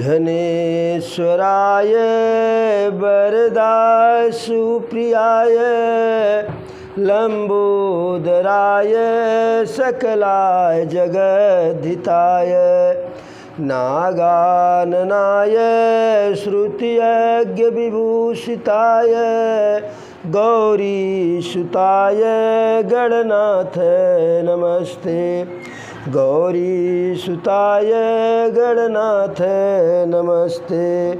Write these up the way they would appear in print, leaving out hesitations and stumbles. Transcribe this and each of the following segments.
धनेश्वराय वरदाय सुप्रियाय लंबोदराय सकलाय जगद्धिताय नागाननाय श्रुतियज्ञ विभूषिताय गौरीसुताय गणनाथ नमस्ते। गौरीसुताय गणनाथ नमस्ते।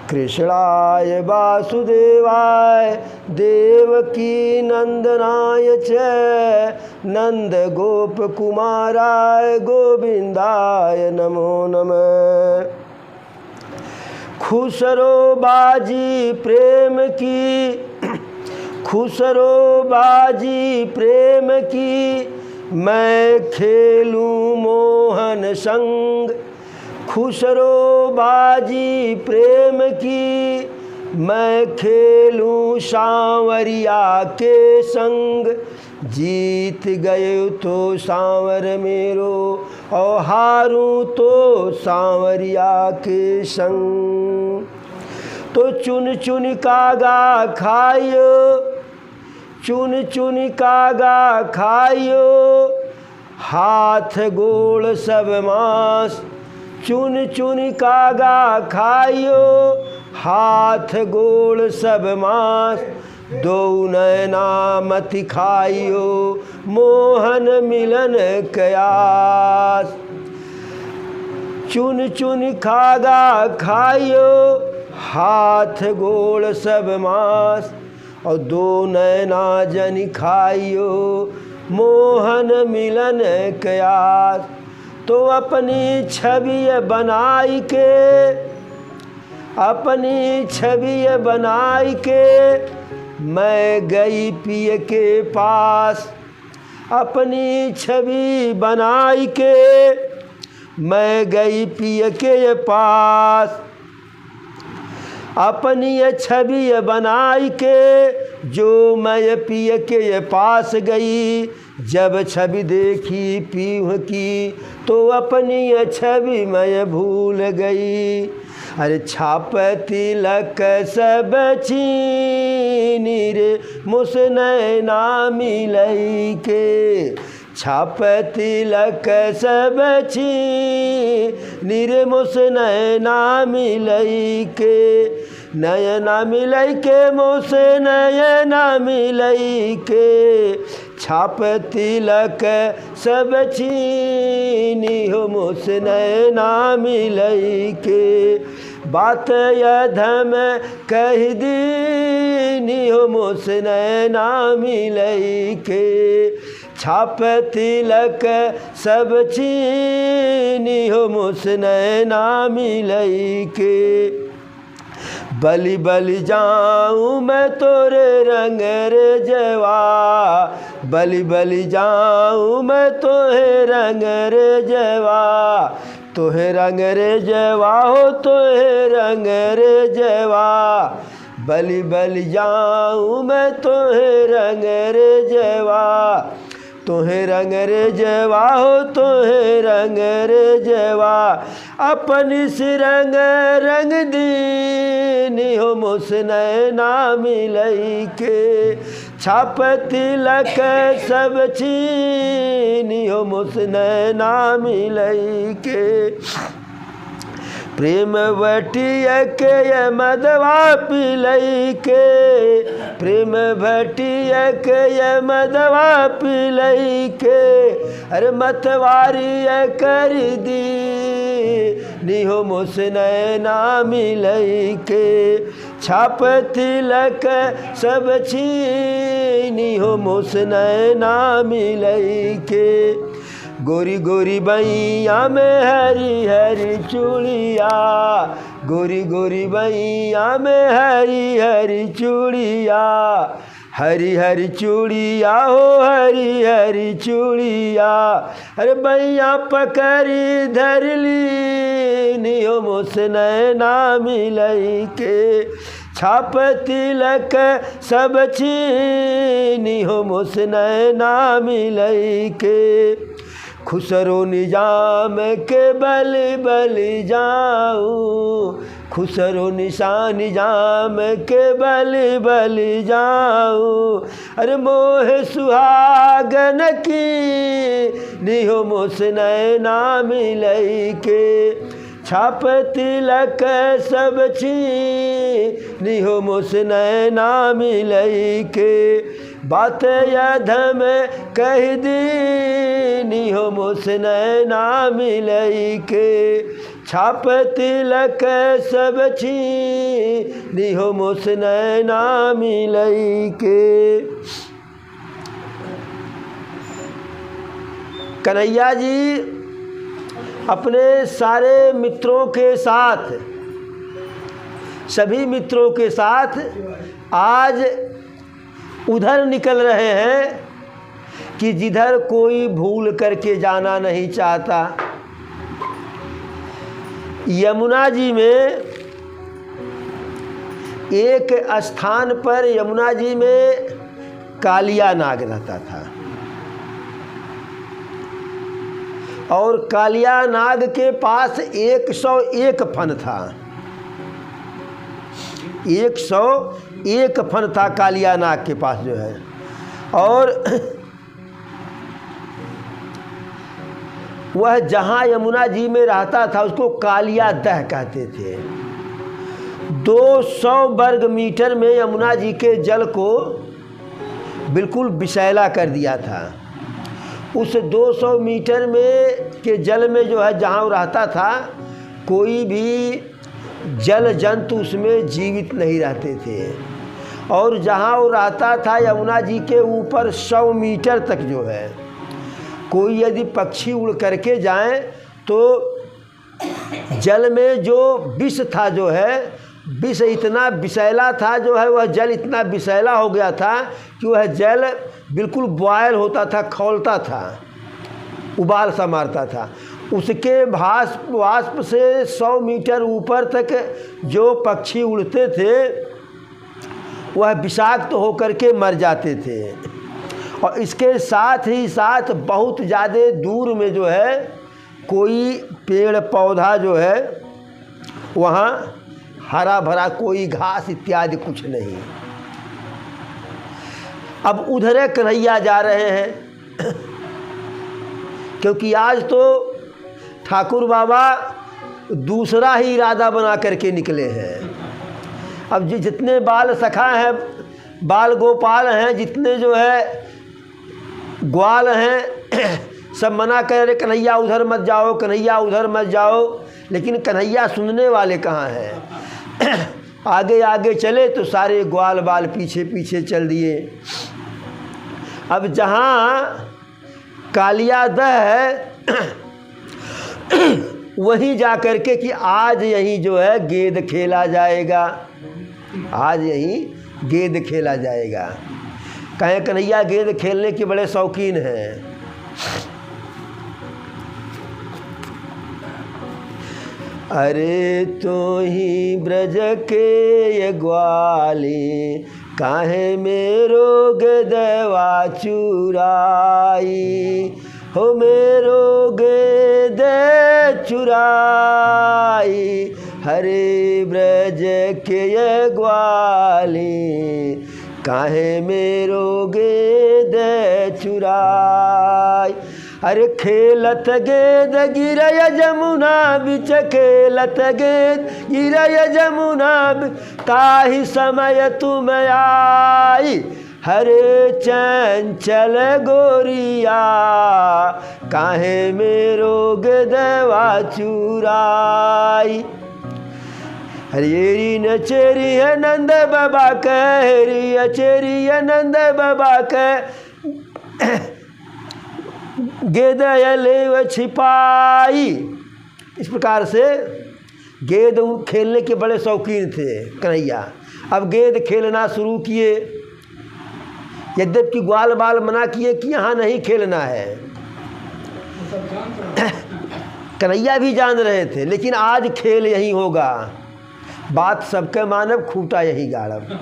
कृष्णाय वासुदेवाय देवकी नंदनाय च नंदगोपकुमाराय गोविंदाय नमो नमः। खुसरो बाजी प्रेम की, खुसरो बाजी प्रेम की, मैं खेलूं मोहन संग। खुसरो बाजी प्रेम की, मैं खेलूं सांवरिया के संग। जीत गए तो सांवर मेरो और हारूं तो सांवरिया के संग। तो चुन चुन कागा खायो, चुन चुन कागा खायो, हाथ गोड़ सब मांस। चुन चुन कागा खायो, हाथ गोड़ सब मांस। दो नैना मति खाइयो, मोहन मिलन कयास। चुन चुन कागा खाइयो, हाथ गोड़ सब मांस। और दो नैना जन खाइयो, मोहन मिलन कयास। तो अपनी छवि बनाई के, अपनी छवि बनाई के, मैं गई पिय के पास। अपनी छवि बनाई के, मैं गई पिय के पास। अपनी छवि बनाई के, जो मैं पिय के पास गई। जब छवि देखी पीह की, तो अपनी छवि मैं भूल गई। अरे छाप तिलक सब चीनी रे, मुस नैना मिलई के। छाप तिलक सब चीनी रे, मुस नैना मिलई के। नयना मिलई के, मुस नयना मिलई के। छाप तिलक सब चीनी हो, मुस नैना मिलई के। बात यधम कह दीनी हो, मुस नैना मिलई के। छाप तिलक सब चीनी हो, मुस नैना मिलई के। बलि बलि जाऊं मैं तोरे रंग रे जवा। बलि बलि जाऊं मैं तोहे रंग रे जवा। तोहे रंग रे जवा हो, तोहे रंग रे जवा। बलि बलि जाऊं मैं तोहे रंग रे जवा। तोहे रंग रे जवा हो, तोहे रंग रे जवा। अपनी सिरंग रंग दीनी हो, मुस नैना मिलई के। छाप तिलक सब चीनी हो, मुस नैना मिलई के। प्रेम भटिया के मदवा पिलई के। प्रेम भटिया के मदवा पिलई के। अरे मतवारी कर दी नी हो, मुस नैना मिलई के। छाप तिलक सब चीनी हो, मुस नैना मिलई के। गोरी गोरी बैया में हरी हरी चूड़िया। गोरी गोरी बैया में हरी हरी चूड़िया। हरी हरी चूड़िया हो, हरी हरी चूड़िया। अरे बैया पकड़ी धर ली नी हो, मुस नैना मिलई के। छाप तिलक सब चीनी हो, मुस नैना मिलई के। खुसरो निजाम के बल बल जाऊं, खुसरो निजाम के बल बल जाऊं। अरे मोह सुहागन की निहो मोस नैना मिलई के, छाप तिलक सब छी निहो मोस नैना मिलई के। बात अधम कह दी निहो मोस नैना मिलई के, छाप तिलक सब छी निहो मोस नैना मिलई के। कन्हैया जी अपने सारे मित्रों के साथ, सभी मित्रों के साथ आज उधर निकल रहे हैं कि जिधर कोई भूल करके जाना नहीं चाहता। यमुना जी में एक स्थान पर यमुना जी में कालिया नाग रहता था और कालिया नाग के पास 101 फन था। 101 फन था कालिया नाग के पास जो है। और वह जहाँ यमुना जी में रहता था उसको कालिया दह कहते थे। 200 वर्ग मीटर में यमुना जी के जल को बिल्कुल विषैला कर दिया था। उस 200 मीटर में के जल में जो है जहाँ वो रहता था कोई भी जल जंतु उसमें जीवित नहीं रहते थे। और जहाँ वो रहता था यमुना जी के ऊपर 100 मीटर तक जो है कोई यदि पक्षी उड़ करके जाए तो जल में जो विष था जो है विष इतना विषैला था जो है वह जल इतना विषैला हो गया था कि वह जल बिल्कुल बॉयल होता था, खौलता था, उबाल सा मारता था। उसके वाष्प से 100 मीटर ऊपर तक जो पक्षी उड़ते थे वह विषाक्त होकर के मर जाते थे। और इसके साथ ही साथ बहुत ज़्यादा दूर में जो है कोई पेड़ पौधा जो है वहाँ हरा भरा कोई घास इत्यादि कुछ नहीं। अब उधर कन्हैया जा रहे हैं क्योंकि आज तो ठाकुर बाबा दूसरा ही इरादा बना करके निकले हैं। अब जितने बाल सखा हैं, बाल गोपाल हैं, जितने जो है ग्वाल हैं, सब मना कर रहे कन्हैया उधर मत जाओ, कन्हैया उधर मत जाओ। लेकिन कन्हैया सुनने वाले कहाँ हैं। आगे आगे चले तो सारे ग्वाल बाल पीछे पीछे चल दिए। अब जहाँ कालिया दह है वहीं जा कर के कि आज यहीं जो है गेंद खेला जाएगा, आज यहीं गेंद खेला जाएगा। कहें कन्हैया गेंद खेलने के बड़े शौकीन हैं। अरे तो ही ब्रज के ये ग्वाली काहे मेरो गेदवा चुराई, हो मेरो गेद चुराई। हरे ब्रज के ये ग्वाली काहे मेरो गेद चुराई। अरे खेलत गेद गिरय जमुना बिच, खेलत गेद गिरय जमुना ताहि समय तुम आई। हरे चंचल गोरिया काहे मेरो गेदवा चुराई। हरी नचेरी है नंद बाबा के, हरी अचेरी है नंद बाबा के, गेंद ले छिपाई। इस प्रकार से गेंद खेलने के बड़े शौकीन थे कन्हैया। अब गेंद खेलना शुरू किए, यद्यपि ग्वाल बाल मना किए कि यहाँ नहीं खेलना है। कन्हैया भी जान रहे थे लेकिन आज खेल यही होगा, बात सबके मानव खूटा यही गाड़ब।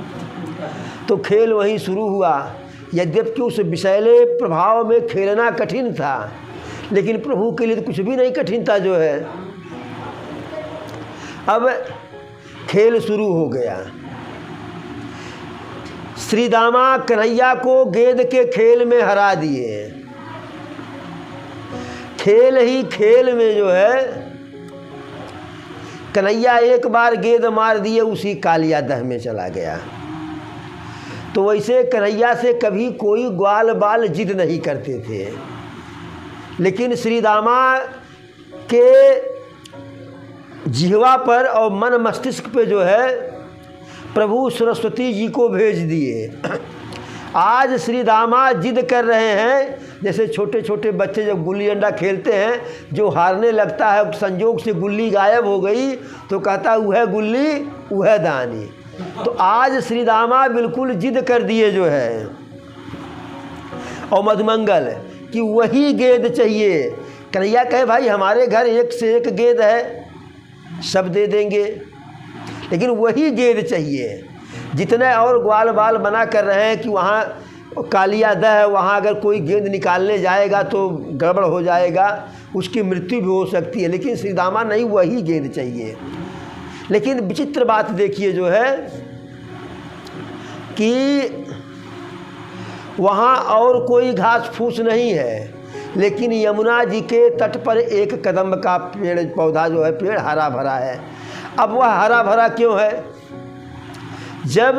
तो खेल वहीं शुरू हुआ। यद्यपि उस विषैले प्रभाव में खेलना कठिन था लेकिन प्रभु के लिए तो कुछ भी नहीं कठिनता जो है। अब खेल शुरू हो गया। श्री दामा कन्हैया को गेंद के खेल में हरा दिए। खेल ही खेल में जो है कन्हैया एक बार गेंद मार दिए, उसी कालिया दह में चला गया। तो वैसे कन्हैया से कभी कोई ग्वाल बाल जिद नहीं करते थे, लेकिन श्री दामा के जिह्वा पर और मन मस्तिष्क पे जो है प्रभु सरस्वती जी को भेज दिए। आज श्री दामा जिद कर रहे हैं, जैसे छोटे छोटे बच्चे जब गुल्ली डंडा खेलते हैं, जो हारने लगता है, संजोग से गुल्ली गायब हो गई तो कहता वह गुल्ली वह दानी। तो आज श्री दामा बिल्कुल जिद कर दिए जो है, और मधुमंगल कि वही गेंद चाहिए। कन्हैया कहे भाई हमारे घर एक से एक गेंद है, सब दे देंगे, लेकिन वही गेंद चाहिए। जितने और ग्वाल बाल मना कर रहे हैं कि वहाँ कालिया दह है, वहाँ अगर कोई गेंद निकालने जाएगा तो गड़बड़ हो जाएगा, उसकी मृत्यु भी हो सकती है, लेकिन श्री दामा नहीं, वही गेंद चाहिए। लेकिन विचित्र बात देखिए जो है कि वहाँ और कोई घास फूस नहीं है, लेकिन यमुना जी के तट पर एक कदम्ब का पेड़ पौधा जो है, पेड़ हरा भरा है। अब वह हरा भरा क्यों है? जब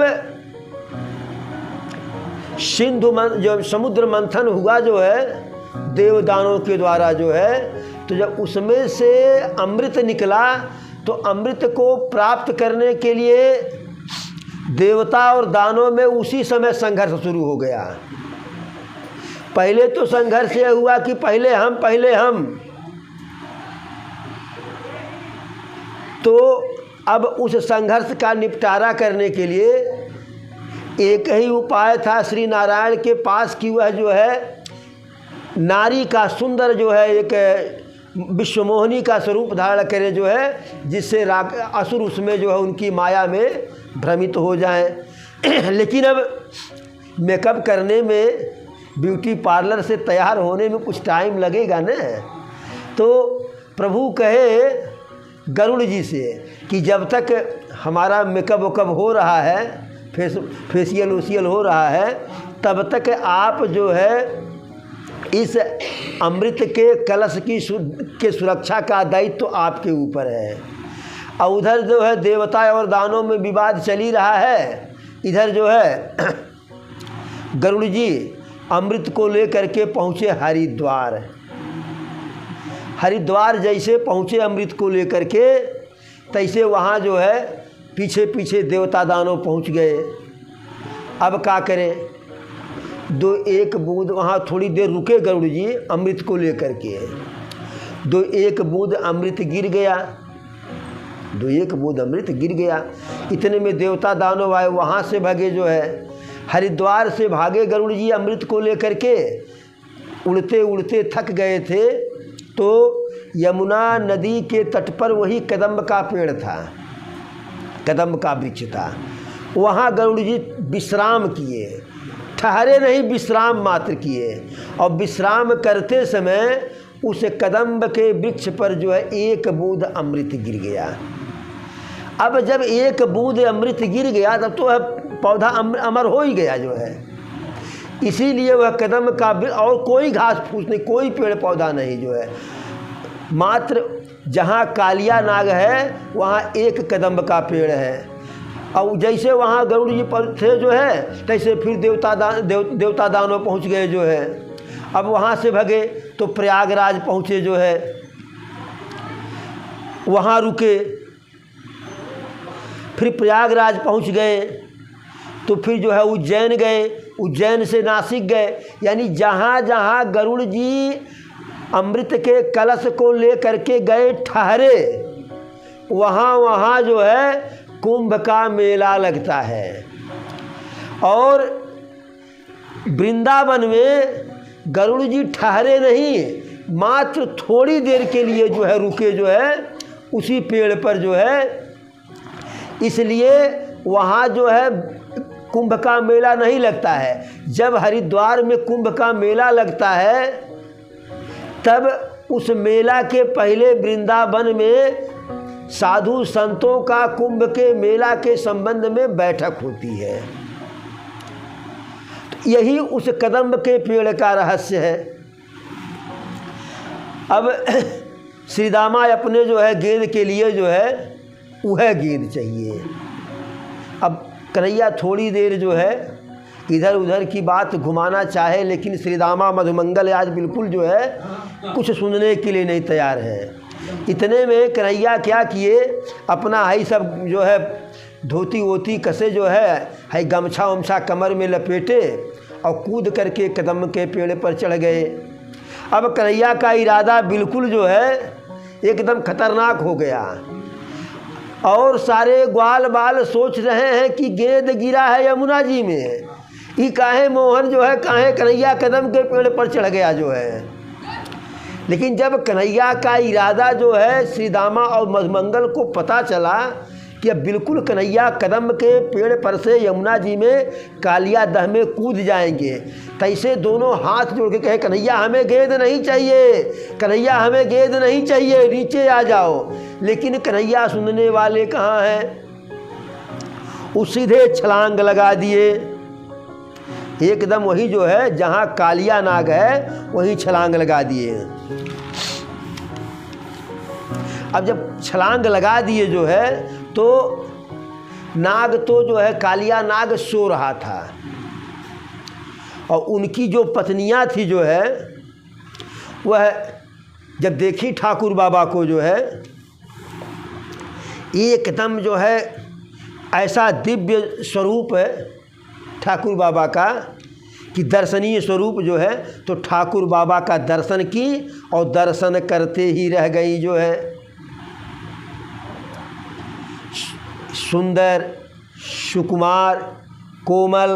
जो समुद्र मंथन हुआ जो है देवदानों के द्वारा जो है, तो जब उसमें से अमृत निकला तो अमृत को प्राप्त करने के लिए देवता और दानों में उसी समय संघर्ष शुरू हो गया। पहले तो संघर्ष यह हुआ कि पहले हम, तो अब उस संघर्ष का निपटारा करने के लिए एक ही उपाय था श्री नारायण के पास कि वह जो है नारी का सुंदर जो है एक विश्वमोहिनी का स्वरूप धारण करे जो है, जिससे असुर उसमें जो है उनकी माया में भ्रमित हो जाएं। लेकिन अब मेकअप करने में, ब्यूटी पार्लर से तैयार होने में कुछ टाइम लगेगा न। तो प्रभु कहे गरुड़ जी से कि जब तक हमारा मेकअप वेकअप हो रहा है, फेशियल वेशियल हो रहा है, तब तक आप जो है इस अमृत के कलश के सुरक्षा का दायित्व तो आपके ऊपर है। और उधर जो है देवता और दानों में विवाद चल ही रहा है। इधर जो है गरुड़ जी अमृत को लेकर के पहुँचे हरिद्वार। हरिद्वार जैसे पहुँचे अमृत को लेकर के, तैसे वहाँ जो है पीछे पीछे देवता दानव पहुँच गए। अब क्या करें? दो एक बूंद वहाँ थोड़ी देर रुके गरुड़ जी अमृत को लेकर के। दो एक बूंद अमृत गिर गया। इतने में देवता दानव आए, वहाँ से भागे जो है, हरिद्वार से भागे गरुड़ जी अमृत को लेकर के। उड़ते उड़ते थक गए थे, तो यमुना नदी के तट पर वही कदम्ब का पेड़ था, कदम्ब का वृक्ष था। वहाँ गरुड़ जी विश्राम किए, ठहरे नहीं, विश्राम मात्र किए। और विश्राम करते समय उस कदम्ब के वृक्ष पर जो है एक बूंद अमृत गिर गया। अब जब एक बूंद अमृत गिर गया तब तो पौधा अमर हो ही गया जो है। इसीलिए वह कदम्ब का, और कोई घास फूस नहीं, कोई पेड़ पौधा नहीं जो है, मात्र जहाँ कालिया नाग है वहाँ एक कदम्ब का पेड़ है। और जैसे वहाँ गरुड़ जी पर थे जो है, तैसे फिर देवता दानव पहुँच गए जो है। अब वहाँ से भगे तो प्रयागराज पहुँचे जो है, वहाँ रुके। फिर प्रयागराज पहुँच गए तो फिर जो है उज्जैन गए, उज्जैन से नासिक गए। यानी जहाँ जहाँ गरुड़ जी अमृत के कलश को ले करके गए ठहरे, वहाँ वहाँ जो है कुंभ का मेला लगता है। और वृंदावन में गरुड़ जी ठहरे नहीं, मात्र थोड़ी देर के लिए जो है रुके जो है उसी पेड़ पर जो है। इसलिए वहाँ जो है कुंभ का मेला नहीं लगता है। जब हरिद्वार में कुंभ का मेला लगता है तब उस मेला के पहले वृंदावन में साधु संतों का कुंभ के मेला के संबंध में बैठक होती है। तो यही उस कदम्ब के पेड़ का रहस्य है। अब श्री दामा अपने जो है गेंद के लिए जो है वह गेंद चाहिए। अब कन्हैया थोड़ी देर जो है इधर उधर की बात घुमाना चाहे, लेकिन श्री दामा मधुमंगल आज बिल्कुल जो है कुछ सुनने के लिए नहीं तैयार है। इतने में कन्हैया क्या किए, अपना हाई सब जो है धोती वोती कसे जो है हाई गमछा वमछा कमर में लपेटे और कूद करके कदम के पेड़ पर चढ़ गए। अब कन्हैया का इरादा बिल्कुल जो है एकदम खतरनाक हो गया और सारे ग्वाल बाल सोच रहे हैं कि गेंद गिरा है यमुना जी में, ये काहे मोहन जो है काहे कन्हैया कदम के पेड़ पर चढ़ गया जो है। लेकिन जब कन्हैया का इरादा जो है श्री दामा और मधुमंगल को पता चला कि अब बिल्कुल कन्हैया कदम के पेड़ पर से यमुना जी में कालिया दह में कूद जाएंगे, तैसे दोनों हाथ जोड़ के कहे कन्हैया हमें गेंद नहीं चाहिए, कन्हैया हमें गेंद नहीं चाहिए, नीचे आ जाओ। लेकिन कन्हैया सुनने वाले कहाँ हैं, वो सीधे छलांग लगा दिए एकदम, वही जो है जहाँ कालिया नाग है वहीं छलांग लगा दिए। अब जब छलांग लगा दिए जो है तो नाग तो जो है कालिया नाग सो रहा था और उनकी जो पत्नियां थी जो है वह जब देखी ठाकुर बाबा को जो है एकदम जो है ऐसा दिव्य स्वरूप है ठाकुर बाबा का कि दर्शनीय स्वरूप जो है, तो ठाकुर बाबा का दर्शन की और दर्शन करते ही रह गई जो है। सुंदर सुकुमार कोमल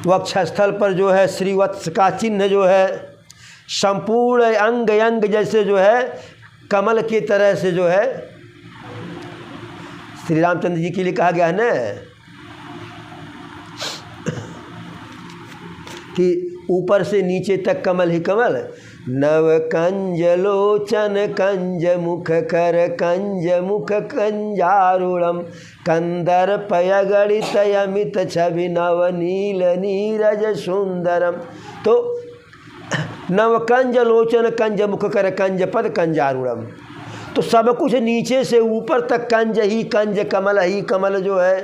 वक्षस्थल पर जो है श्रीवत्स का चिन्ह जो है, संपूर्ण अंग अंग जैसे जो है कमल की तरह से जो है श्री रामचंद्र जी के लिए कहा गया है न कि ऊपर से नीचे तक कमल ही कमल। नव कंज लोचन कंज मुख कर कंज मुख कंजारुणम कंदर पयगणित अमित छवि नव नील नीरज सुंदरम। तो नव कंज लोचन कंज मुख कर कंज पद कंजारुणम, तो सब कुछ नीचे से ऊपर तक कंज ही कंज कमल ही कमल जो है।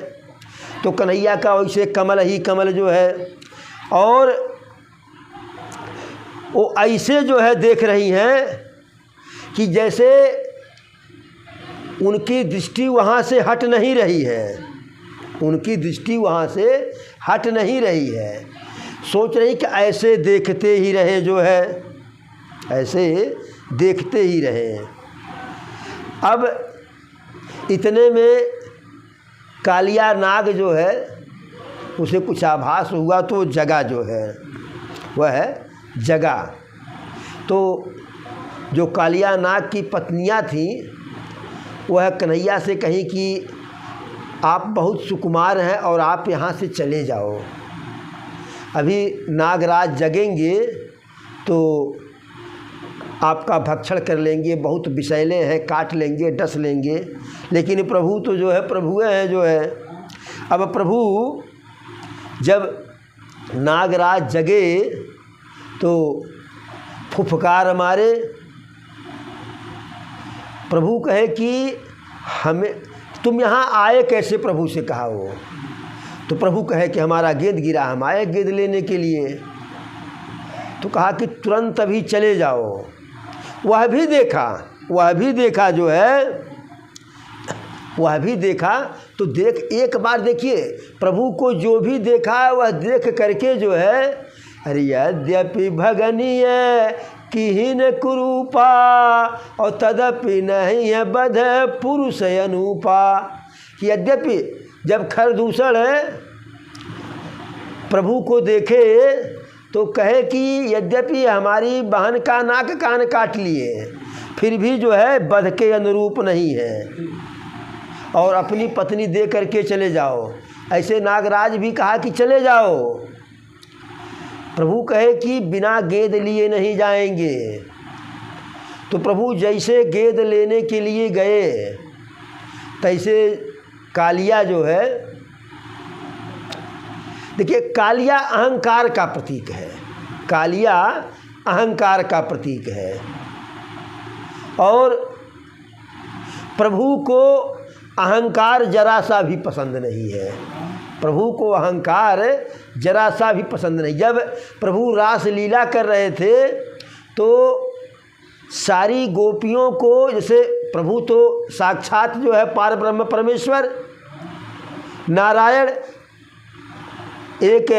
तो कन्हैया का वैसे कमल ही कमल जो है और वो ऐसे जो है देख रही हैं कि जैसे उनकी दृष्टि वहाँ से हट नहीं रही है, उनकी दृष्टि वहाँ से हट नहीं रही है। सोच रही कि ऐसे देखते ही रहे जो है, ऐसे देखते ही रहे। अब इतने में कालिया नाग जो है उसे कुछ आभास हुआ तो जगा जो है वह जगा। तो जो कालिया नाग की पत्नियां थीं वह कन्हैया से कहीं कि आप बहुत सुकुमार हैं और आप यहाँ से चले जाओ, अभी नागराज जगेंगे तो आपका भक्षण कर लेंगे, बहुत विषैले हैं, काट लेंगे, डस लेंगे। लेकिन प्रभु तो जो है प्रभुए हैं जो है। अब प्रभु जब नागराज जगे तो फुफकार मारे। प्रभु कहे कि हमें तुम यहाँ आए कैसे, प्रभु से कहा हो। तो प्रभु कहे कि हमारा गेंद गिरा, हम आए गेंद लेने के लिए। तो कहा कि तुरंत अभी चले जाओ। वह भी देखा जो है, वह भी देखा। तो एक बार देखिए प्रभु को जो भी देखा वह देख करके जो है, अरे यद्यपि भगनीय किहिन कुरूपा और तदपि नहीं है बध पुरुष अनूपा। यद्यपि जब खरदूषण प्रभु को देखे तो कहे कि यद्यपि हमारी बहन का नाक कान काट लिए फिर भी जो है बध के अनुरूप नहीं है और अपनी पत्नी दे करके चले जाओ। ऐसे नागराज भी कहा कि चले जाओ। प्रभु कहे कि बिना गेंद लिए नहीं जाएंगे, तो प्रभु जैसे गेंद लेने के लिए गए, तैसे कालिया जो है, देखिए कालिया अहंकार का प्रतीक है, कालिया अहंकार का प्रतीक है। और प्रभु को अहंकार जरा सा भी पसंद नहीं है, प्रभु को अहंकार जरा सा भी पसंद नहीं। जब प्रभु रास लीला कर रहे थे तो सारी गोपियों को, जैसे प्रभु तो साक्षात जो है पार ब्रह्म परमेश्वर नारायण, एक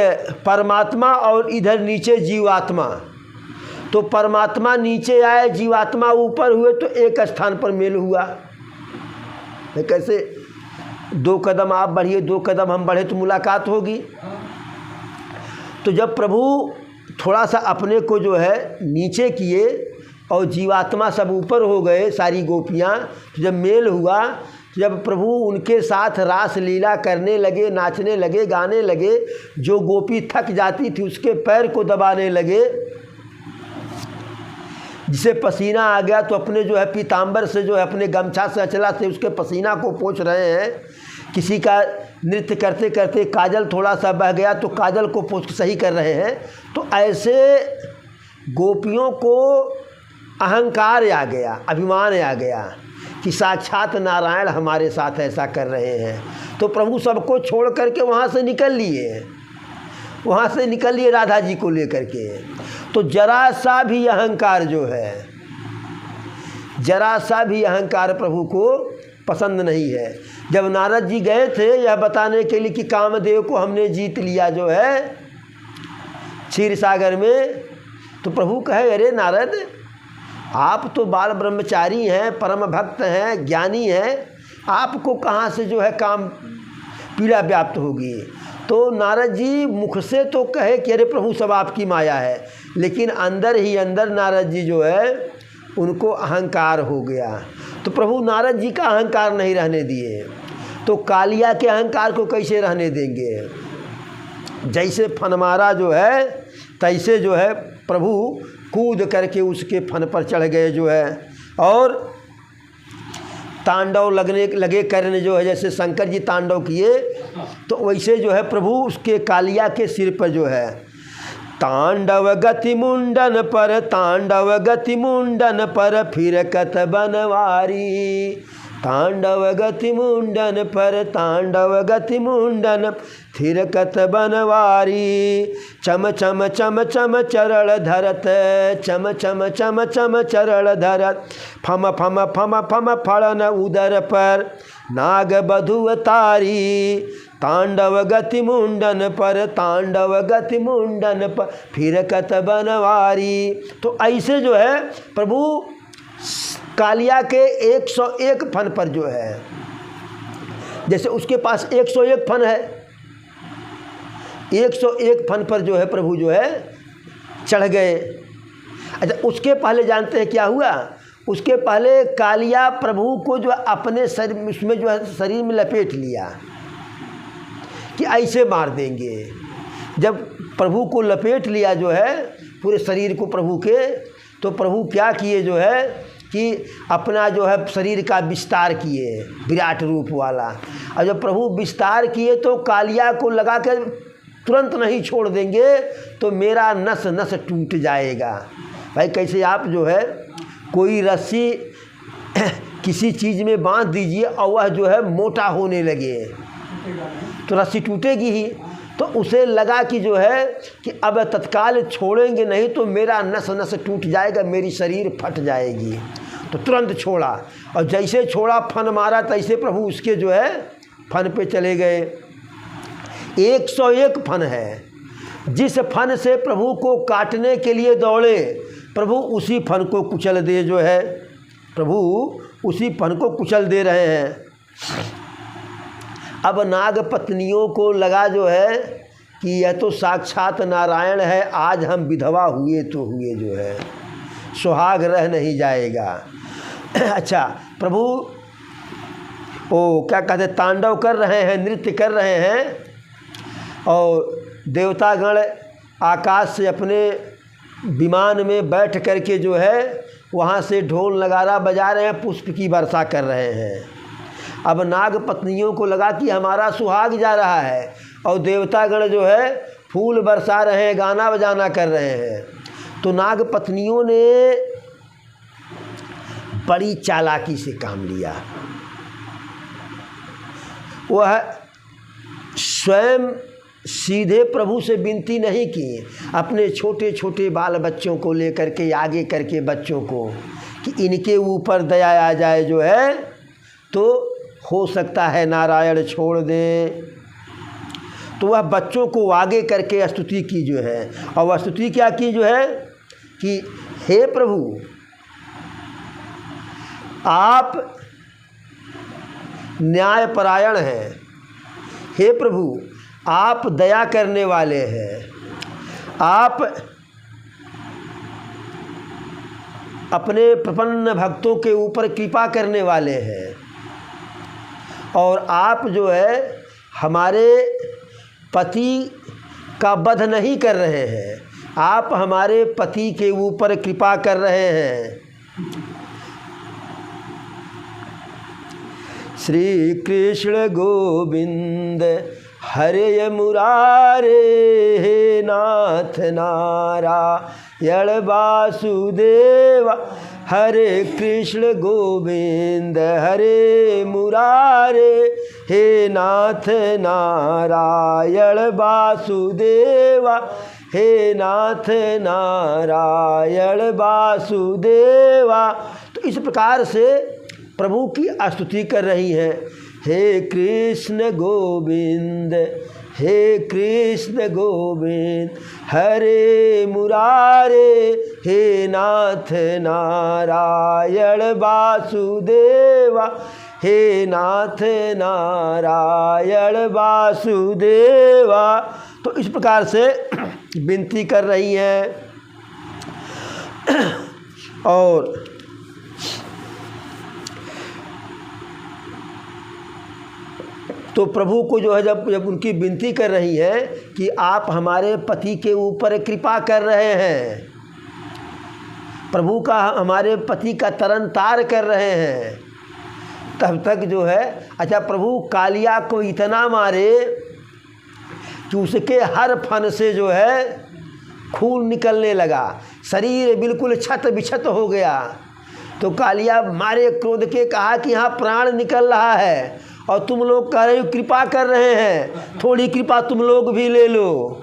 परमात्मा और इधर नीचे जीवात्मा, तो परमात्मा नीचे आए, जीवात्मा ऊपर हुए, तो एक स्थान पर मेल हुआ। कैसे 2 कदम आप बढ़िए 2 कदम हम बढ़े तो मुलाकात होगी। तो जब प्रभु थोड़ा सा अपने को जो है नीचे किए और जीवात्मा सब ऊपर हो गए, सारी गोपियाँ, तो जब मेल हुआ, जब प्रभु उनके साथ रास लीला करने लगे, नाचने लगे, गाने लगे, जो गोपी थक जाती थी उसके पैर को दबाने लगे, जिसे पसीना आ गया तो अपने जो है पीताम्बर से, जो है अपने गमछा से, अचला से उसके पसीना को पोंछ रहे हैं। किसी का नृत्य करते करते काजल थोड़ा सा बह गया तो काजल को पोंछ सही कर रहे हैं। तो ऐसे गोपियों को अहंकार आ गया, अभिमान आ गया कि साक्षात नारायण हमारे साथ ऐसा कर रहे हैं। तो प्रभु सबको छोड़ करके वहाँ से निकल लिए, वहाँ से निकल लिए राधा जी को लेकर के। तो जरा सा भी अहंकार जो है, जरा सा भी अहंकार प्रभु को पसंद नहीं है। जब नारद जी गए थे यह बताने के लिए कि कामदेव को हमने जीत लिया जो है क्षीर सागर में, तो प्रभु कहे, अरे नारद आप तो बाल ब्रह्मचारी हैं, परम भक्त हैं, ज्ञानी हैं, आपको कहाँ से जो है काम पीड़ा व्याप्त होगी। तो नारद जी मुख से तो कहे कि अरे प्रभु सब आपकी माया है, लेकिन अंदर ही अंदर नारद जी जो है उनको अहंकार हो गया। तो प्रभु नारद जी का अहंकार नहीं रहने दिए, तो कालिया के अहंकार को कैसे रहने देंगे। जैसे फन मारा जो है तैसे जो है प्रभु कूद करके उसके फन पर चढ़ गए जो है, और तांडव लगे करने जो है, जैसे शंकर जी तांडव किए तो वैसे जो है प्रभु उसके कालिया के सिर पर जो है तांडव गति मुंडन पर, तांडव गति मुंडन पर फिरकत बनवारी, तांडव गति मुंडन पर, तांडव गति मुंडन फिरकत बनवारी, चम चम चम चम चरण धरत, चम चम चम चम चरण धरत, फम फम फम फम फड़न उदर पर नाग बधु तारी, तांडव गति मुंडन पर, तांडव गति मुंडन पर फिरकत बनवारी। तो ऐसे जो है प्रभु कालिया के 101 फन पर जो है, जैसे उसके पास 101 फन है, 101 फन पर जो है प्रभु जो है चढ़ गए। अच्छा, उसके पहले जानते हैं क्या हुआ। उसके पहले कालिया प्रभु को जो अपने शरीर उसमें जो है शरीर में लपेट लिया कि ऐसे मार देंगे। जब प्रभु को लपेट लिया जो है पूरे शरीर को प्रभु के, तो प्रभु क्या किए जो है कि अपना जो है शरीर का विस्तार किए, विराट रूप वाला। और जब प्रभु विस्तार किए तो कालिया को लगा कर तुरंत नहीं छोड़ देंगे तो मेरा नस नस टूट जाएगा। भाई कैसे आप जो है कोई रस्सी किसी चीज़ में बांध दीजिए और वह जो है मोटा होने लगे तो रस्सी टूटेगी ही। तो उसे लगा कि जो है कि अब तत्काल छोड़ेंगे नहीं तो मेरा नस नस टूट जाएगा, मेरी शरीर फट जाएगी। तो तुरंत छोड़ा, और जैसे छोड़ा फन मारा तैसे प्रभु उसके जो है फन पे चले गए। 101 फन है, जिस फन से प्रभु को काटने के लिए दौड़े प्रभु उसी फन को कुचल दे जो है, प्रभु उसी फन को कुचल दे रहे हैं। अब नाग पत्नियों को लगा जो है कि यह तो साक्षात नारायण है, आज हम विधवा हुए तो हुए जो है, सुहाग रह नहीं जाएगा। अच्छा, प्रभु क्या कहते तांडव कर रहे हैं, नृत्य कर रहे हैं, और देवतागण आकाश से अपने विमान में बैठ करके जो है वहाँ से ढोल नगारा बजा रहे हैं, पुष्प की वर्षा कर रहे हैं। अब नाग पत्नियों को लगा कि हमारा सुहाग जा रहा है, और देवतागण जो है फूल बरसा रहे हैं, गाना बजाना कर रहे हैं। तो नाग पत्नियों ने बड़ी चालाकी से काम लिया। वह स्वयं सीधे प्रभु से विनती नहीं की, अपने छोटे छोटे बाल बच्चों को लेकर के, आगे करके बच्चों को, कि इनके ऊपर दया आ जाए जो है, तो हो सकता है नारायण छोड़ दे। तो वह बच्चों को आगे करके स्तुति की जो है, और वह स्तुति क्या की जो है कि हे प्रभु, आप न्यायपरायण हैं, हे प्रभु आप दया करने वाले हैं, आप अपने प्रपन्न भक्तों के ऊपर कृपा करने वाले हैं, और आप जो है हमारे पति का वध नहीं कर रहे हैं, आप हमारे पति के ऊपर कृपा कर रहे हैं। श्री कृष्ण गोविंद हरे मुरारे, हे नाथ नारायण वासुदेवा, हरे कृष्ण गोविंद हरे मुरारे, हे नाथ नारायण वासुदेवा, हे नाथ नारायण वासुदेवा। तो इस प्रकार से प्रभु की स्तुति कर रही हैं। हे कृष्ण गोविंद, हे कृष्ण गोविंद हरे मुरारे, हे नाथ नारायण वासुदेवा, हे नाथ नारायण वासुदेवा। तो इस प्रकार से विनती कर रही हैं। और तो प्रभु को जो है जब उनकी विनती कर रही है कि आप हमारे पति के ऊपर कृपा कर रहे हैं, प्रभु का हमारे पति का तरन तार कर रहे हैं, तब तक जो है अच्छा प्रभु कालिया को इतना मारे कि उसके हर फन से जो है खून निकलने लगा, शरीर बिल्कुल छत बिछत हो गया। तो कालिया मारे क्रोध के कहा कि यहाँ प्राण निकल रहा है और तुम लोग कह रहे हो कृपा कर रहे हैं, थोड़ी कृपा तुम लोग भी ले लो।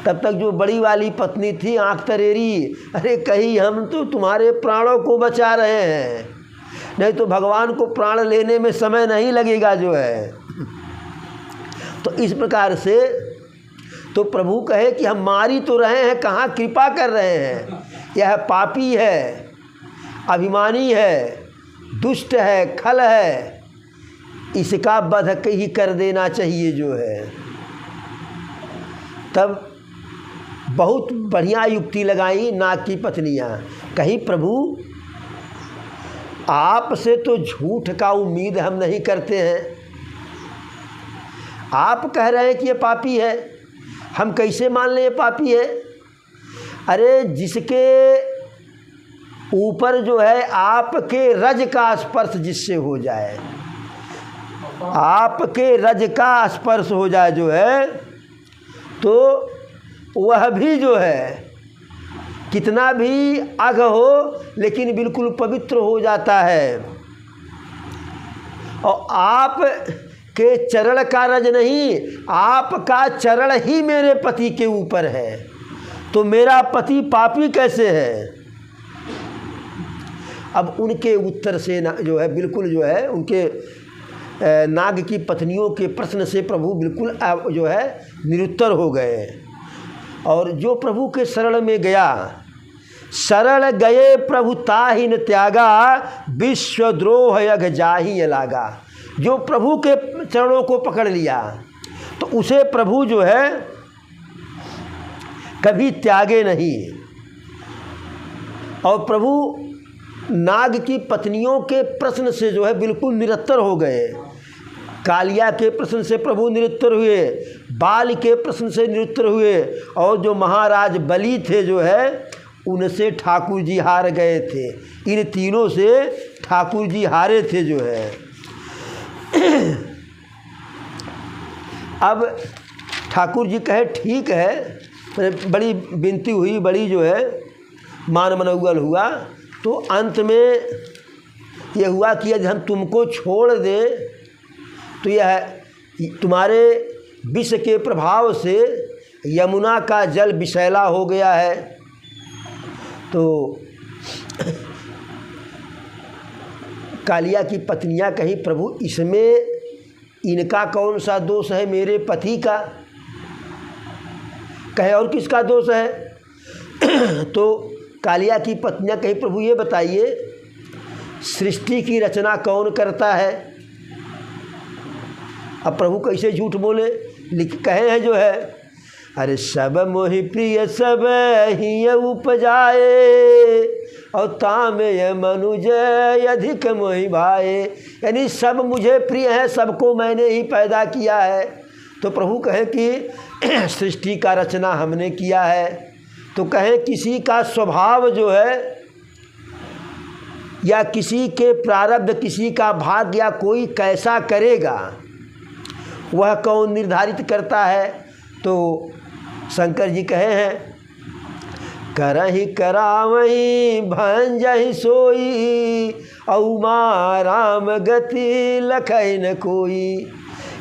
तब तक जो बड़ी वाली पत्नी थी आँख तरेरी, अरे कहीं हम तो तुम्हारे प्राणों को बचा रहे हैं, नहीं तो भगवान को प्राण लेने में समय नहीं लगेगा जो है। तो इस प्रकार से तो प्रभु कहे कि हम मारी तो रहे हैं, कहाँ कृपा कर रहे हैं। यह पापी है, अभिमानी है, दुष्ट है, खल है, इसका वध ही कर देना चाहिए जो है। तब बहुत बढ़िया युक्ति लगाई नाग की पत्नियाँ, कहीं प्रभु आपसे तो झूठ का उम्मीद हम नहीं करते हैं, आप कह रहे हैं कि ये पापी है, हम कैसे मान लें ये पापी है। अरे जिसके ऊपर जो है आपके रज का स्पर्श जिससे हो जाए, आपके रज का स्पर्श हो जाए जो है, तो वह भी जो है कितना भी अघ हो लेकिन बिल्कुल पवित्र हो जाता है। और आप के चरण का रज नहीं, आपका चरण ही मेरे पति के ऊपर है, तो मेरा पति पापी कैसे है। अब उनके उत्तर से जो है बिल्कुल जो है उनके नाग की पत्नियों के प्रश्न से प्रभु बिल्कुल जो है निरुत्तर हो गए। और जो प्रभु के शरण में गया, शरण गए प्रभु ताहि न त्यागा, विश्वद्रोह यग जाहि लागा। जो प्रभु के चरणों को पकड़ लिया तो उसे प्रभु जो है कभी त्यागे नहीं। और प्रभु नाग की पत्नियों के प्रश्न से जो है बिल्कुल निरुत्तर हो गए। कालिया के प्रश्न से प्रभु निरुत्तर हुए, बाल के प्रश्न से निरुत्तर हुए, और जो महाराज बलि थे जो है उनसे ठाकुर जी हार गए थे। इन तीनों से ठाकुर जी हारे थे जो है। अब ठाकुर जी कहे ठीक है, बड़ी विनती हुई, बड़ी जो है मान मनौगल हुआ। तो अंत में यह हुआ कि यदि हम तुमको छोड़ दें तो यह तुम्हारे विष के प्रभाव से यमुना का जल विषैला हो गया है। तो कालिया की पत्नियां कहीं प्रभु इसमें इनका कौन सा दोष है, मेरे पति का? कहे और किसका दोष है? तो कालिया की पत्नियां कहीं प्रभु ये बताइए, सृष्टि की रचना कौन करता है? अब प्रभु कैसे झूठ बोले, लिख कहे हैं जो है, अरे सब मोहि प्रिय सब ही उपजाए और तामे मनुज अधिक मोहि भाए। यानी सब मुझे प्रिय है, सबको मैंने ही पैदा किया है। तो प्रभु कहे कि सृष्टि का रचना हमने किया है। तो कहे किसी का स्वभाव जो है या किसी के प्रारब्ध, किसी का भाग्य या कोई कैसा करेगा वह कौन निर्धारित करता है? तो शंकर जी कहे हैं, करहि करावही भंजहि सोई औमा राम गति लखै न कोई।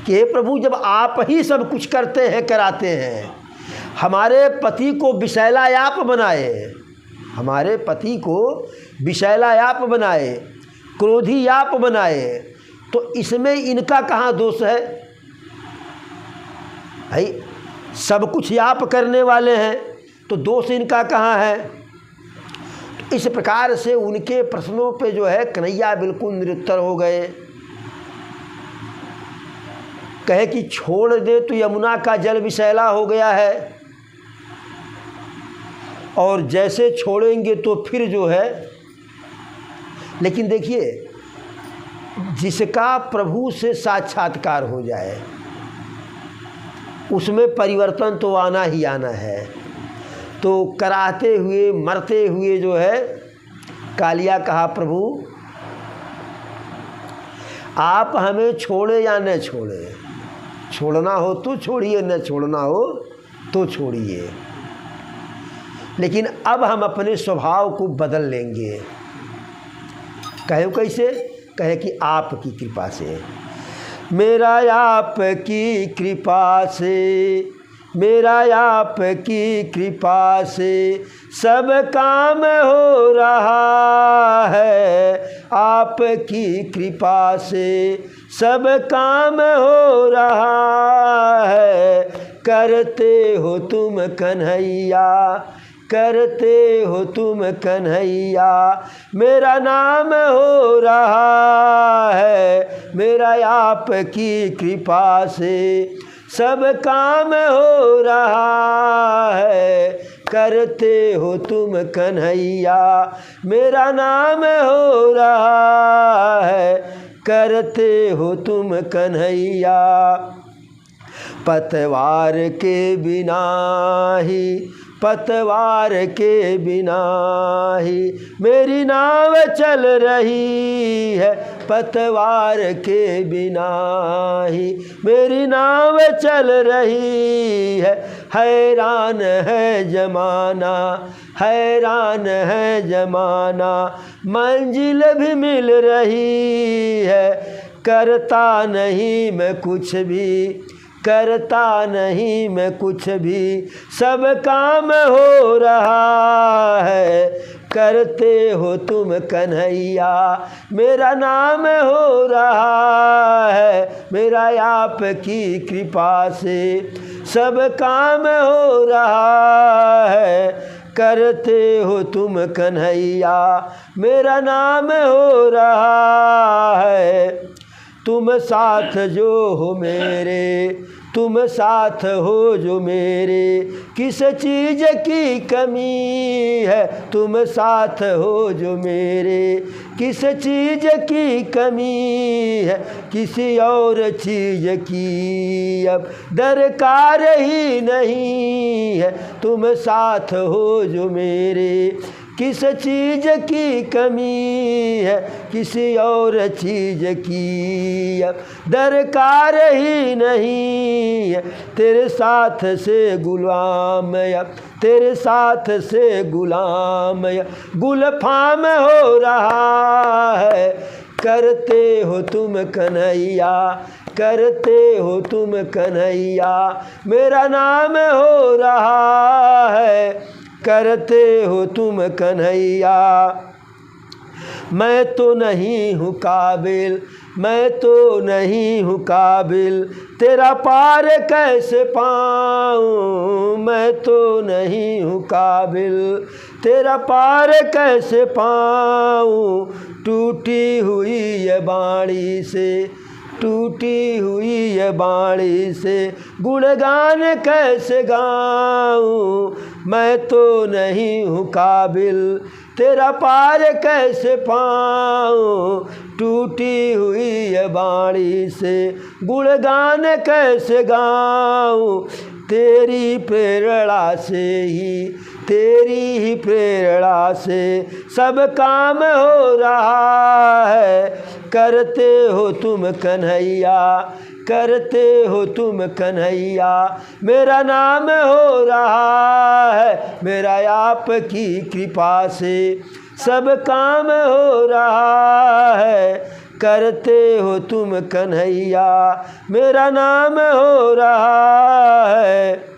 कि हे प्रभु, जब आप ही सब कुछ करते हैं, कराते हैं, हमारे पति को विषैलायाप बनाए, हमारे पति को विषैलायाप बनाए, क्रोधी याप बनाए, तो इसमें इनका कहाँ दोष है? भाई सब कुछ याप करने वाले हैं, तो दोष इनका कहाँ है? तो इस प्रकार से उनके प्रश्नों पे जो है कन्हैया बिल्कुल निरुत्तर हो गए। कहे कि छोड़ दे तो यमुना का जल विषैला हो गया है, और जैसे छोड़ेंगे तो फिर जो है, लेकिन देखिए जिसका प्रभु से साक्षात्कार हो जाए उसमें परिवर्तन तो आना ही आना है। तो कराते हुए मरते हुए जो है कालिया कहा, प्रभु आप हमें छोड़े या न छोड़े, छोड़ना हो तो छोड़िए, न छोड़ना हो तो छोड़िए, लेकिन अब हम अपने स्वभाव को बदल लेंगे। कहे कैसे? कहे कि आपकी कृपा से, मेरा आपकी कृपा से, मेरा आपकी कृपा से सब काम हो रहा है, आपकी कृपा से सब काम हो रहा है। करते हो तुम कन्हैया, करते हो तुम कन्हैया, मेरा नाम हो रहा है, मेरा आपकी कृपा से सब काम हो रहा है। करते हो तुम कन्हैया, मेरा नाम हो रहा है, करते हो तुम कन्हैया। पतवार के बिना ही, पतवार के बिना ही मेरी नाव चल रही है, पतवार के बिना ही मेरी नाव चल रही है। हैरान है जमाना, हैरान है जमाना, मंजिल भी मिल रही है। करता नहीं मैं कुछ भी, करता नहीं मैं कुछ भी, सब काम हो रहा है। करते हो तुम कन्हैया, मेरा नाम हो रहा है, मेरा आपकी कृपा से सब काम हो रहा है। करते हो तुम कन्हैया, मेरा नाम हो रहा है, तुम साथ जो हो मेरे, तुम साथ हो जो मेरे, किस चीज़ की कमी है, तुम साथ हो जो मेरे, किस चीज़ की कमी है, किसी और चीज़ की अब दरकार ही नहीं है, तुम साथ हो जो मेरे, किस चीज़ की कमी है, किसी और चीज़ की अब दरकार ही नहीं है, तेरे साथ से गुलाम अब, तेरे साथ से गुलाम गुलफाम हो रहा है, करते हो तुम कन्हैया, करते हो तुम कन्हैया, मेरा नाम हो रहा है, करते हो तुम कन्हैया। मैं तो नहीं हूँ काबिल, मैं तो नहीं हूँ काबिल, तेरा पार कैसे पाऊँ, मैं तो नहीं हूँ काबिल, तेरा पार कैसे पाऊँ, टूटी हुई ये बाणी से, टूटी हुई ये बाणी से गुणगान कैसे गाऊँ, मैं तो नहीं हूँ काबिल, तेरा पार कैसे पाऊँ, टूटी हुई ये बाणी से गुणगान कैसे गाऊँ, तेरी प्रेरणा से ही, तेरी ही प्रेरणा से सब काम हो रहा है, करते हो तुम कन्हैया, करते हो तुम कन्हैया, मेरा नाम हो रहा है, मेरा आपकी कृपा से सब काम हो रहा है, करते हो तुम कन्हैया, मेरा नाम हो रहा है।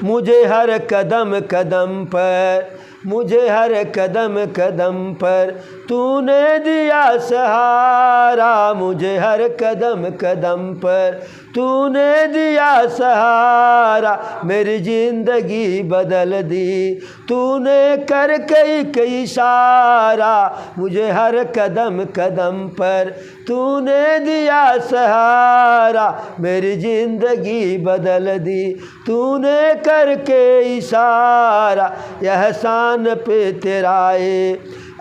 मुझे हर कदम कदम पर, मुझे हर कदम कदम पर तूने दिया सहारा, मुझे हर कदम कदम पर तूने दिया सहारा, मेरी ज़िंदगी बदल दी तूने कर कई इशारा, मुझे हर कदम कदम पर तूने दिया सहारा, मेरी ज़िंदगी बदल दी तूने करके इशारा, एहसान पे तेरा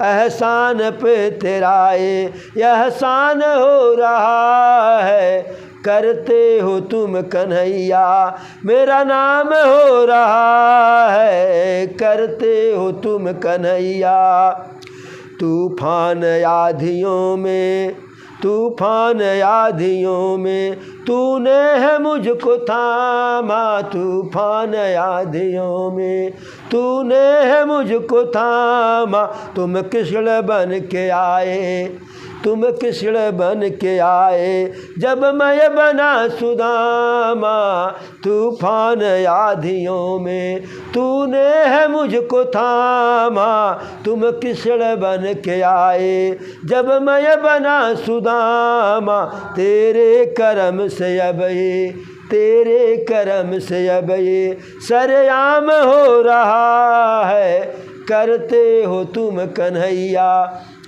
एहसान पे तेरा एहसान हो रहा है, करते हो तुम कन्हैया, मेरा नाम हो रहा है, करते हो तुम कन्हैया। तूफान आँधियों में, तूफान आँधियों में तूने है मुझको थामा, तूफान आँधियों में तूने है मुझको थामा, तुम कृष्ण बन के आए, तुम कृष्ण बन के आए जब मैं बना सुदामा, तूफान आँधियों में तूने है मुझको थामा, तुम कृष्ण बन के आए जब मैं बना सुदामा, तेरे करम से अब ये, तेरे करम से अब ये सरेआम हो रहा है, करते हो तुम कन्हैया,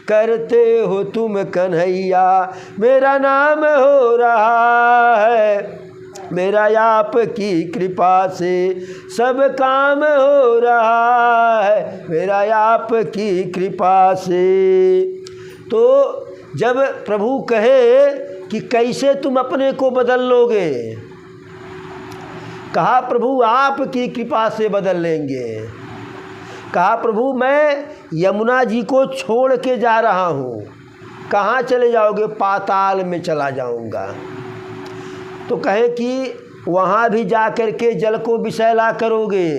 करते हो तुम कन्हैया, मेरा नाम हो रहा है, मेरा आपकी कृपा से सब काम हो रहा है, मेरा आपकी कृपा से। तो जब प्रभु कहे कि कैसे तुम अपने को बदल लोगे, कहा प्रभु आपकी कृपा से बदल लेंगे, कहा प्रभु मैं यमुना जी को छोड़ के जा रहा हूँ, कहाँ चले जाओगे, पाताल में चला जाऊँगा। तो कहे कि वहाँ भी जा कर के जल को विषैला करोगे,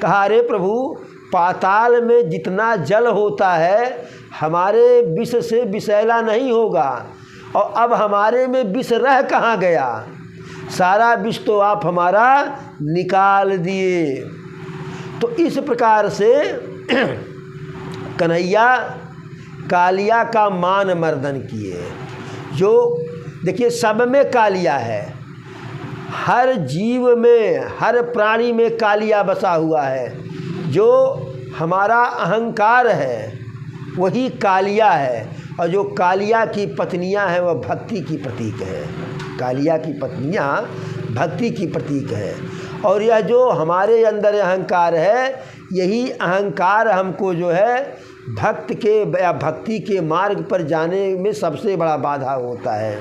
कहा अरे प्रभु पाताल में जितना जल होता है हमारे विष से विषैला नहीं होगा, और अब हमारे में विष रह कहाँ गया, सारा विष तो आप हमारा निकाल दिए। तो इस प्रकार से कन्हैया कालिया का मान मर्दन किए। जो देखिए सब में कालिया है, हर जीव में हर प्राणी में कालिया बसा हुआ है, जो हमारा अहंकार है वही कालिया है, और जो कालिया की पत्नियां हैं वह भक्ति की प्रतीक हैं। कालिया की पत्नियां भक्ति की प्रतीक हैं। और यह जो हमारे अंदर अहंकार है, यही अहंकार हमको जो है भक्त के या भक्ति के मार्ग पर जाने में सबसे बड़ा बाधा होता है।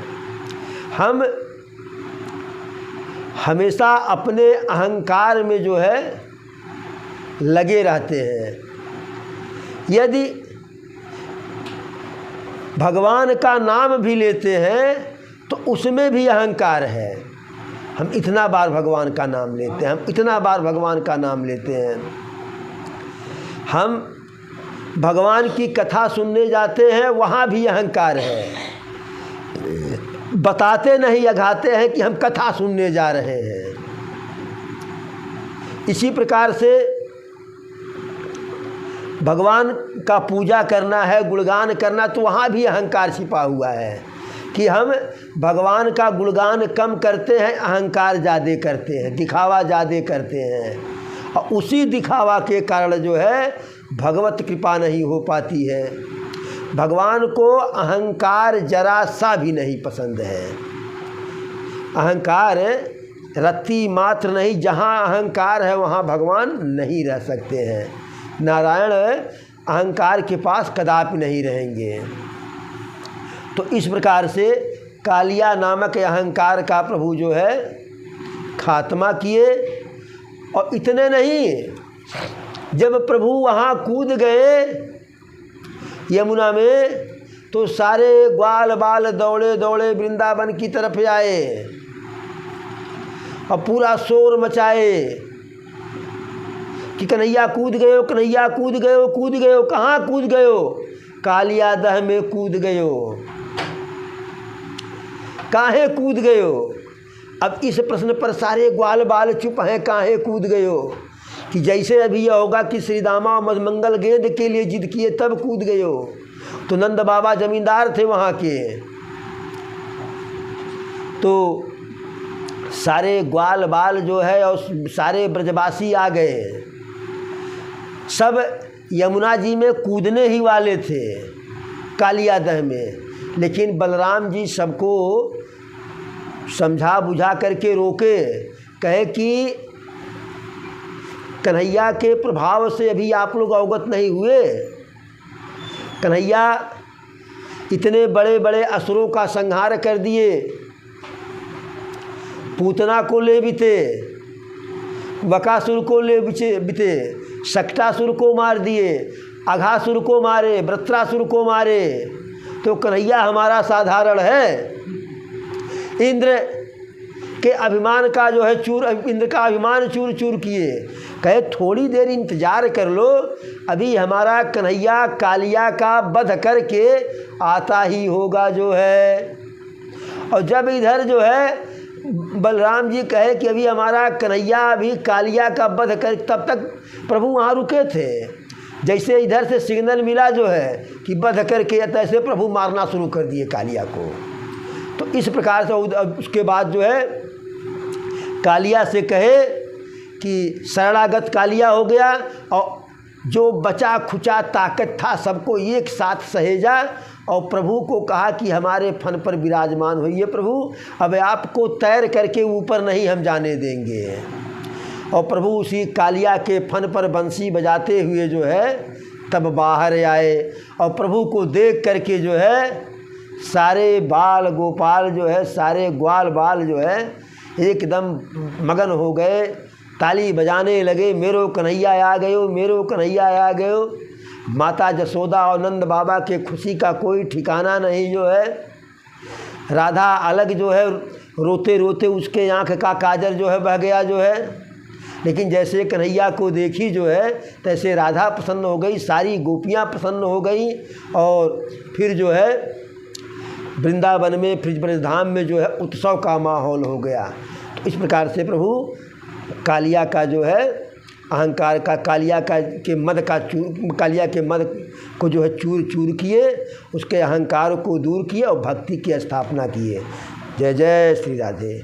हम हमेशा अपने अहंकार में जो है लगे रहते हैं। यदि भगवान का नाम भी लेते हैं तो उसमें भी अहंकार है। हम इतना बार भगवान का नाम लेते हैं, हम इतना बार भगवान का नाम लेते हैं। हम भगवान की कथा सुनने जाते हैं, वहाँ भी अहंकार है। बताते नहीं, अघाते हैं कि हम कथा सुनने जा रहे हैं। इसी प्रकार से भगवान का पूजा करना है, गुणगान करना, तो वहाँ भी अहंकार छिपा हुआ है कि हम भगवान का गुणगान कम करते हैं, अहंकार ज़्यादा करते हैं, दिखावा ज़्यादा करते हैं। और उसी दिखावा के कारण जो है भगवत कृपा नहीं हो पाती है। भगवान को अहंकार जरा सा भी नहीं पसंद है। अहंकार रत्ती मात्र नहीं, जहाँ अहंकार है वहाँ भगवान नहीं रह सकते हैं। नारायण अहंकार के पास कदापि नहीं रहेंगे। तो इस प्रकार से कालिया नामक अहंकार का प्रभु जो है खात्मा किए। और इतने नहीं, जब प्रभु वहाँ कूद गए यमुना में, तो सारे ग्वाल बाल दौड़े दौड़े वृंदावन की तरफ आए और पूरा शोर मचाए कि कन्हैया कूद गए हो, कन्हैया कूद गए हो, कूद गए हो। कहाँ कूद गए हो? कालिया दह में कूद गए हो। काहे कूद गए हो? अब इस प्रश्न पर सारे ग्वाल बाल चुप हैं। काहे कूद गए हो? कि जैसे अभी यह होगा कि श्री दामा मधुमंगल गेंद के लिए जिद किए तब कूद गए हो। तो नंद बाबा जमींदार थे वहाँ के, तो सारे ग्वाल बाल जो है और सारे ब्रजवासी आ गए। सब यमुना जी में कूदने ही वाले थे कालिया दह में, लेकिन बलराम जी सबको समझा बुझा करके रोके। कहे कि कन्हैया के प्रभाव से अभी आप लोग अवगत नहीं हुए। कन्हैया इतने बड़े बड़े असुरों का संहार कर दिए। पूतना को ले बीते, बकासुर को ले बीते, शक्टासुर को मार दिए, अघासुर को मारे, वृत्रासुर को मारे। तो कन्हैया हमारा साधारण है? इंद्र के अभिमान का जो है इंद्र का अभिमान चूर चूर किए। कहे थोड़ी देर इंतज़ार कर लो, अभी हमारा कन्हैया कालिया का वध करके आता ही होगा जो है। और जब इधर जो है बलराम जी कहे कि अभी हमारा कन्हैया अभी कालिया का वध कर, तब तक प्रभु वहाँ रुके थे। जैसे इधर से सिग्नल मिला जो है कि वध करके, तैसे प्रभु मारना शुरू कर दिए कालिया को। तो इस प्रकार से उसके बाद जो है कालिया से कहे कि शरणागत कालिया हो गया, और जो बचा खुचा ताकत था सबको एक साथ सहेजा और प्रभु को कहा कि हमारे फन पर विराजमान होइए प्रभु, अब आपको तैर करके ऊपर नहीं हम जाने देंगे। और प्रभु उसी कालिया के फन पर बंसी बजाते हुए जो है तब बाहर आए। और प्रभु को देख करके जो है सारे बाल गोपाल जो है, सारे ग्वाल बाल जो है एकदम मगन हो गए, ताली बजाने लगे, मेरो कन्हैया आ गयो, मेरो कन्हैया आ गयो। माता जसोदा और नंद बाबा के खुशी का कोई ठिकाना नहीं जो है। राधा अलग जो है रोते रोते उसके आँख का काजल जो है बह गया जो है। लेकिन जैसे कन्हैया को देखी जो है तैसे राधा प्रसन्न हो गई, सारी गोपियाँ प्रसन्न हो गई। और फिर जो है वृंदावन में, फिर ब्रजधाम में जो है उत्सव का माहौल हो गया। तो इस प्रकार से प्रभु कालिया का जो है अहंकार का, कालिया के मद को जो है चूर चूर किए, उसके अहंकार को दूर किए और भक्ति की स्थापना किए। जय जय श्री राधे।